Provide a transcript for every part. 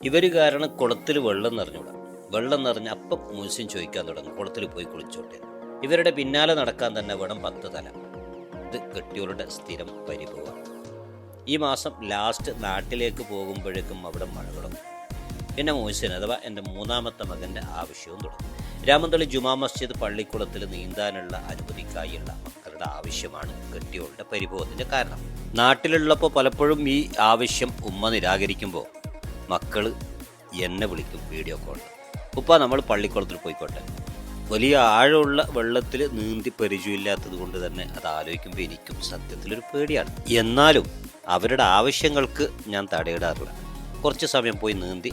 ഇവർ കാരണം കുളത്തിൽ വെള്ളം നിറഞ്ഞുകൂടാ. വെള്ളം നിറഞ്ഞ അപ്പം മുസ്ലിം ചോദിക്കാൻ തുടങ്ങും, കുളത്തിൽ പോയി കുളിച്ചോട്ടെ. ഇവരുടെ പിന്നാലെ നടക്കാൻ തന്നെ വേണം 10 തല. ഇത് കെട്ടിയോളുടെ സ്ഥിരം പരിഭവമാണ്. ഈ മാസം ലാസ്റ്റ് നാട്ടിലേക്ക് പോകുമ്പോഴേക്കും അവിടെ മഴ തുടങ്ങും. പിന്നെ മോഹ്സിൻ അഥവാ എൻ്റെ മൂന്നാമത്തെ മകൻ്റെ ആവശ്യവും തുടങ്ങും. രാമന്തളി ജുമാ മസ്ജിദ് പള്ളിക്കുളത്തിൽ നീന്താനുള്ള അനുമതിക്കായുള്ള മക്കളുടെ ആവശ്യമാണ് കെട്ടിയോളുടെ പരിഭവത്തിൻ്റെ കാരണം. നാട്ടിലുള്ളപ്പോൾ പലപ്പോഴും ഈ ആവശ്യം ഉമ്മ നിരാകരിക്കുമ്പോൾ മക്കൾ എന്നെ വിളിക്കും വീഡിയോ കോളിൽ. ഉപ്പ നമ്മൾ പള്ളിക്കുളത്തിൽ പോയിക്കോട്ടെ. വലിയ ആഴമുള്ള വെള്ളത്തിൽ നീന്തി പരിചയമില്ലാത്തത് കൊണ്ട് തന്നെ അത് ആലോചിക്കുമ്പോൾ എനിക്കും സത്യത്തിലൊരു പേടിയാണ്. എന്നാലും അവരുടെ ആവശ്യങ്ങൾക്ക് ഞാൻ തടയിടാറില്ല. കുറച്ച് സമയം പോയി നീന്തി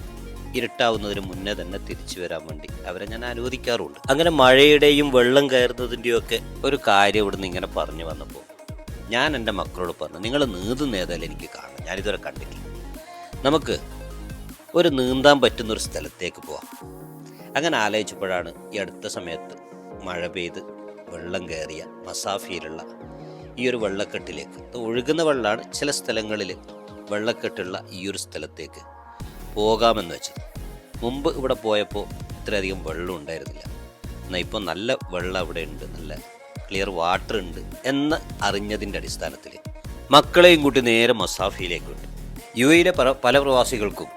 ഇരുട്ടാവുന്നതിന് മുന്നേ തന്നെ തിരിച്ചു വരാൻ വേണ്ടി അവരെ ഞാൻ അനുവദിക്കാറുണ്ട്. അങ്ങനെ മഴയുടെയും വെള്ളം കയറുന്നതിൻ്റെയും ഒക്കെ ഒരു കാര്യം ഇവിടുന്ന് ഇങ്ങനെ പറഞ്ഞു വന്നപ്പോൾ ഞാൻ എൻ്റെ മക്കളോട് പറഞ്ഞു, നിങ്ങൾ നീന്തുന്ന ഏതായാലും എനിക്ക് കാണാം, ഞാനിതുവരെ കണ്ടിട്ടില്ല. നമുക്ക് ഒരു നീന്താൻ പറ്റുന്നൊരു സ്ഥലത്തേക്ക് പോവാം. അങ്ങനെ ആലോചിച്ചപ്പോഴാണ് ഈ അടുത്ത സമയത്ത് മഴ പെയ്ത് വെള്ളം കയറിയ മസാഫിയിലുള്ള ഈ ഒരു വെള്ളക്കെട്ടിലേക്ക്, ഒഴുകുന്ന വെള്ളമാണ്, ചില സ്ഥലങ്ങളിൽ വെള്ളക്കെട്ടുള്ള ഈ ഒരു സ്ഥലത്തേക്ക് പോകാമെന്ന് വെച്ചത്. മുമ്പ് ഇവിടെ പോയപ്പോൾ ഇത്രയധികം വെള്ളം ഉണ്ടായിരുന്നില്ല. എന്നാൽ ഇപ്പോൾ നല്ല വെള്ളം അവിടെ ഉണ്ട്, നല്ല ക്ലിയർ വാട്ടർ ഉണ്ട് എന്ന് അറിഞ്ഞതിൻ്റെ അടിസ്ഥാനത്തിൽ മക്കളെയും കൂട്ടി നേരെ മസാഫിയിലേക്ക് വിട്ടു. UAE പല പ്രവാസികൾക്കും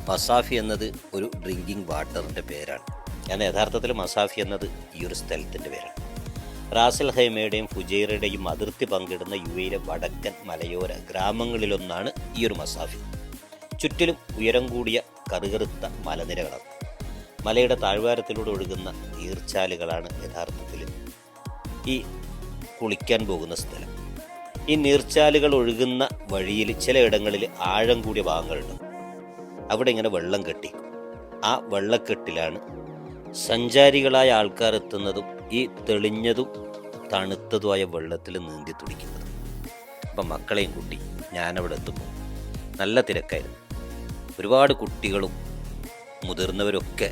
മസാഫി എന്നത് ഒരു ഡ്രിങ്കിങ് വാട്ടറിൻ്റെ പേരാണ്. ഞാൻ യഥാർത്ഥത്തിൽ മസാഫി എന്നത് ഈ ഒരു സ്ഥലത്തിൻ്റെ പേരാണ്. റാസൽ ഹൈമയുടെയും ഫുജൈറയുടെയും അതിർത്തി പങ്കിടുന്ന UAE വടക്കൻ മലയോര ഗ്രാമങ്ങളിലൊന്നാണ് ഈ ഒരു മസാഫി. ചുറ്റിലും ഉയരം കൂടിയ കറുകറുത്ത മലനിരകളാണ്. മലയുടെ താഴ്വാരത്തിലൂടെ ഒഴുകുന്ന നീർച്ചാലുകളാണ് യഥാർത്ഥത്തിൽ ഈ കുളിക്കാൻ പോകുന്ന സ്ഥലം. ഈ നീർച്ചാലുകൾ ഒഴുകുന്ന വഴിയിൽ ചിലയിടങ്ങളിൽ ആഴം കൂടിയ ഭാഗങ്ങളുണ്ട്. അവിടെ ഇങ്ങനെ വെള്ളം കെട്ടി, ആ വെള്ളക്കെട്ടിലാണ് സഞ്ചാരികളായ ആൾക്കാർ എത്തുന്നതും ഈ തെളിഞ്ഞതും തണുത്തതുമായ വെള്ളത്തിൽ നീന്തി തുടിക്കുന്നതും. അപ്പം മക്കളെയും കൂട്ടി ഞാനവിടെ എത്തുമ്പോൾ നല്ല തിരക്കായിരുന്നു. ഒരുപാട് കുട്ടികളും മുതിർന്നവരൊക്കെ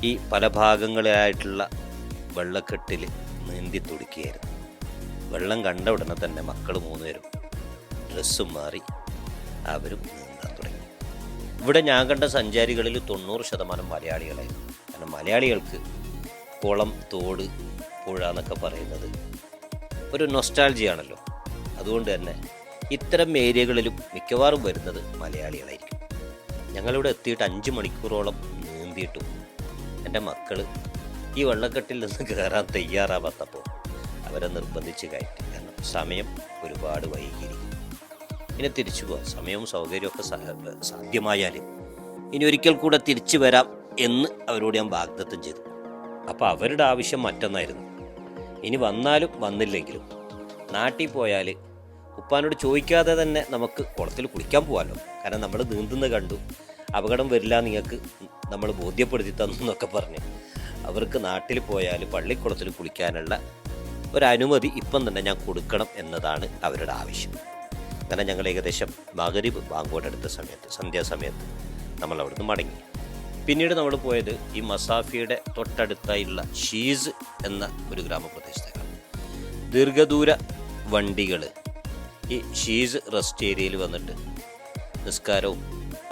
ഈ പല ഭാഗങ്ങളിലായിട്ടുള്ള വെള്ളക്കെട്ടിൽ നീന്തി തുടിക്കുകയായിരുന്നു. വെള്ളം കണ്ട ഉടനെ തന്നെ മക്കൾ 3 പേരും ഡ്രസ്സും മാറി അവരും നീന്താൻ തുടങ്ങി. ഇവിടെ ഞാൻ കണ്ട സഞ്ചാരികളിൽ 90% മലയാളികളായിരുന്നു. കാരണം മലയാളികൾക്ക് കുളം, തോട്, പുഴ എന്നൊക്കെ പറയുന്നത് ഒരു നൊസ്റ്റാൾജിയാണല്ലോ. അതുകൊണ്ട് തന്നെ ഇത്തരം ഏരിയകളിലും മിക്കവാറും വരുന്നത് മലയാളികളായിരിക്കും. ഞങ്ങളിവിടെ എത്തിയിട്ട് 5 മണിക്കൂറോളം നീന്തിയിട്ടും എൻ്റെ മക്കൾ ഈ വെള്ളക്കെട്ടിൽ നിന്ന് കയറാൻ തയ്യാറാവാത്തപ്പോൾ അവരെ നിർബന്ധിച്ച് കയറ്റി. കാരണം സമയം ഒരുപാട് വൈകിയിരിക്കും. ഇനി തിരിച്ചു പോകാം, സമയവും സൗകര്യമൊക്കെ സാധ്യമായാൽ ഇനി ഒരിക്കൽ കൂടെ തിരിച്ചു വരാം എന്ന് അവരോട് ഞാൻ വാഗ്ദത്തം ചെയ്തു. അപ്പോൾ അവരുടെ ആവശ്യം മറ്റൊന്നായിരുന്നു. ഇനി വന്നാലും വന്നില്ലെങ്കിലും നാട്ടിൽ പോയാൽ ഉപ്പാനോട് ചോദിക്കാതെ തന്നെ നമുക്ക് കുളത്തിൽ കുളിക്കാൻ പോകാമല്ലോ. കാരണം നമ്മൾ നീന്തുന്നത് കണ്ടു, അപകടം വരില്ല നിങ്ങൾക്ക് നമ്മൾ ബോധ്യപ്പെടുത്തി തന്നു എന്നൊക്കെ പറഞ്ഞ് അവർക്ക് നാട്ടിൽ പോയാൽ പള്ളിക്കുളത്തിൽ കുളിക്കാനുള്ള ഒരു അനുമതി ഇപ്പം തന്നെ ഞാൻ കൊടുക്കണം എന്നതാണ് അവരുടെ ആവശ്യം. അങ്ങനെ ഞങ്ങൾ ഏകദേശം മഗ്‌രിബ് ബാങ്കോടടുത്ത സമയത്ത്, സന്ധ്യാസമയത്ത് നമ്മൾ അവിടുന്ന് മടങ്ങി. പിന്നീട് നമ്മൾ പോയത് ഈ മസാഫിയുടെ തൊട്ടടുത്തായുള്ള ഷീസ് എന്ന ഒരു ഗ്രാമപ്രദേശത്തേക്കാണ്. ദീർഘദൂര വണ്ടികൾ ഈ ഷീസ് റെസ്റ്റ് ഏരിയയിൽ വന്നിട്ട് നിസ്കാരവും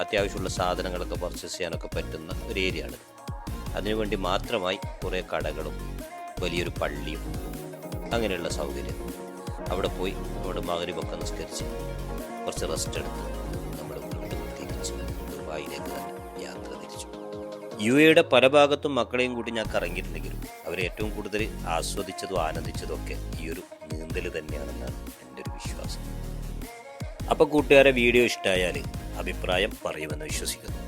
അത്യാവശ്യമുള്ള സാധനങ്ങളൊക്കെ പർച്ചേസ് ചെയ്യാനൊക്കെ പറ്റുന്ന ഒരു ഏരിയയാണ്. അതിനുവേണ്ടി മാത്രമായി കുറേ കടകളും വലിയൊരു പള്ളിയും അങ്ങനെയുള്ള സൗകര്യം. അവിടെ പോയി നമ്മുടെ മഗ്‌രിബൊക്കെ നിസ്കരിച്ച് കുറച്ച് റെസ്റ്റ് എടുത്ത് നമ്മൾ വീണ്ടും തിരിച്ച് ദുബായിലേക്ക് തന്നെ യാത്ര തിരിച്ചു. UAEയുടെ പല ഭാഗത്തും മക്കളെയും കൂടി ഞാൻ കറങ്ങിയിട്ടുണ്ടെങ്കിലും അവർ ഏറ്റവും കൂടുതൽ ആസ്വദിച്ചതും ആനന്ദിച്ചതും ഒക്കെ ഈ ഒരു നീന്തൽ തന്നെയാണെന്നാണ് എൻ്റെ ഒരു വിശ്വാസം. അപ്പോൾ കൂട്ടുകാരെ, വീഡിയോ ഇഷ്ടമായാൽ അഭിപ്രായം പറയുമെന്ന് വിശ്വസിക്കുന്നു.